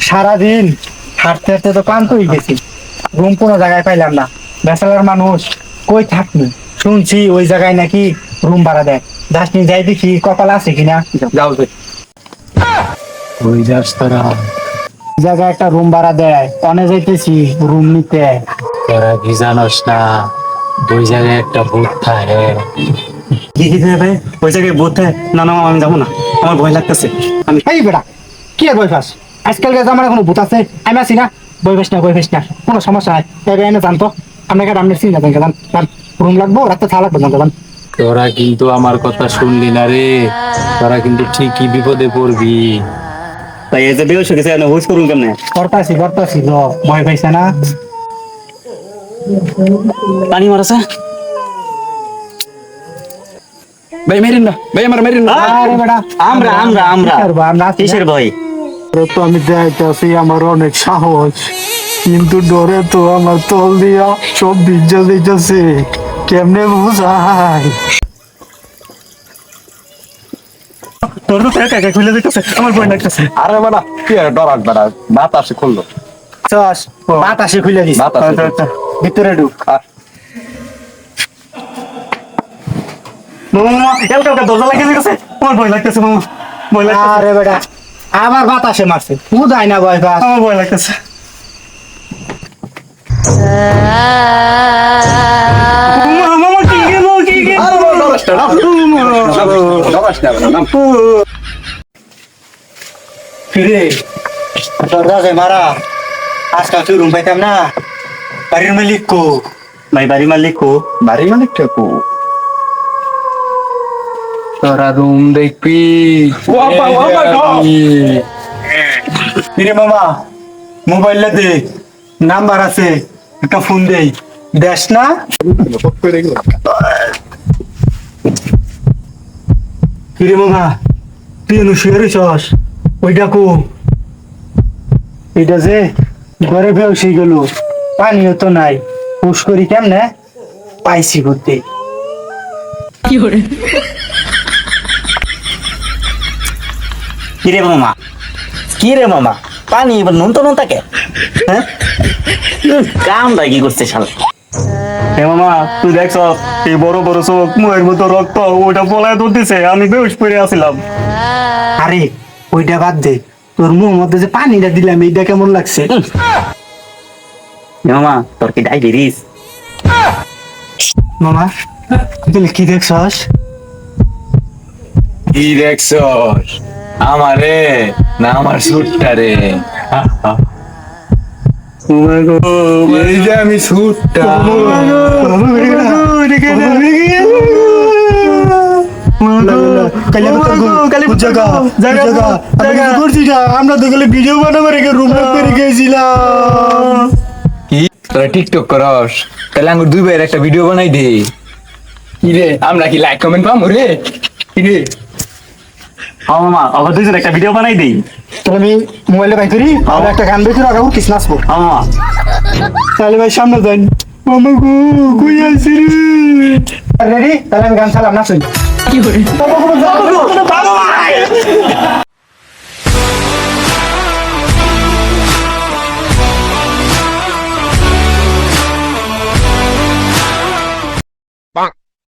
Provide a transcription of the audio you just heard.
সারাদিন হাঁটতে হাঁটতে তো ক্লান্ত হয়ে গেছি। রুম কোনো জায়গায় পাইলাম না। ব্যাচেলার মানুষ কই থাকবি? শুনছি ওই জায়গায় নাকি রুম ভাড়া দেয়। যাসনি, যাই দেখি কপাল আছে কিনা। যাও যাই। ওই যাস তোরা, জায়গায় একটা রুম ভাড়া দেয়, অনে যাইতেছি রুম নিতে। তোরা কি জানোস না ওই জায়গায় একটা ভূত থাকে? কি কি ভাই, ওই জায়গায় ভূত থাকে? না না আমি যাবো না, আমার ভয় লাগতেছে। আমি এই বেটা, কি আর বয়ফাস? আজকালকার জামানায় কোনো ভূত আছে? আমি আছি না, বয়ফাস না বয়ফাস না, কোনো সমস্যা নাই। তবে এনে জানতো আপনাকে আপনি চিন্তা করেন জান, রুম লাগবো, রাতে থাকা লাগবে জানতো জান। তোরা কিন্তু আমার কথা শুনলি না রে, তোরা কিন্তু ঠিকই বিপদে পড়বি। তাই এই যে বেশ হয়ে গেছে, হুশ করুন কেমনে? করতাছি ল, ভয় পাইছে না? পানি মারাছে ভাই, মেরেন না ভাই, আমার মেরেন না। আরে বেটা, আমরা আমরা আমরা কি করবো, আমরা আছি না? কিসের ভয়? তো আমি যাইতেছি, আমার অনেক সাহস, কিন্তু ডরে তো আমার তল দিয়া সব ভিজা দিতেছে। কেমনে বুঝাই? তোর তো একা একা খুলে দিতেছে, আমার ভয় লাগতেছে। আরে বেটা, কি আর ডরাক বেটা, বাতাসে খুললো। চস, বাতাসে খুলে দিস, বাতাসে আচ্ছা, আচ্ছা। ভিতরে ঢুক। মামা মামা, এলকা এলকা দরজা লাগিয়ে গেছে, আমার ভয় লাগতেছে মামা, ভয় লাগতেছে, আরে বেটা, আবার বাতাসে মারছে, বুঝাই না ভয় পাস। আমার ভয় লাগতেছে। মামা মামা, কি গেল কি গেল? আরে বেটা, ডরাস না, ডরাস না বেটা, নাম। ফিরে দরজা যে মারা, আজকাল তুই রুম পাইতাম না। বাড়ির মালিক কো? ভাই বাড়ি মালিক কো? বাড়ি মালিক কে কো? তোরা রুম দেখবি? ওয়াপা, ওয়াপা, গো। ফিরে মামা, মোবাইলে দে, নাম্বার আছে, একটা ফোন দেই, দেশ না? ফিরে মামা, তুই এনু শুয়ে রইছস, ওইটা কো? এটা যে ঘরে বেউসে গেল, পানিও তো নাই, হুশ করি কেমনে পাইছি ঘুরতে। কি রে মামা, কি রে মামা, পানি এবার নুন তো নুন থাকে, হ্যাঁ? কামটা কি করছে শালা? হে মামা, তুই দেখছ এই বড় বড় চোখ, মুখের মতো রক্ত, ওটা পলায় ধরতেছে, আমি বেউস পড়ে আছিলাম। আরে ওইটা বাদ দে, তোর মুখ মধ্যে যে পানিটা দিলাম এইটা কেমন লাগছে? হে মামা, তোর কি ডায়াবেটিস? মামা তুই কি দেখছস? কি দেখছস? আমারে না আমার সুটটা রে? এই যে আমি সুটটা। আমরা তো গেলে ভিডিও বানাবো রেখে রুম করে গেছিলাম। কি তোরা টিকটক করস? তাহলে আঙ্গুর দুই ভাইয়ের একটা ভিডিও বানাই দে। কি রে, আমরা কি লাইক কমেন্ট পাবো রে? কি রে? হ্যাঁ মামা, আবার দুইজন একটা ভিডিও বানাই দিই। তাহলে আমি মোবাইলে বাই করি, আর একটা গান বের করে আগে উঠিস নাচবো। হ্যাঁ মামা, তাহলে ভাই সামনে যাই। মামা গো, কই আইছি রে? রেডি? তাহলে আমি গান চালাম, নাচুন।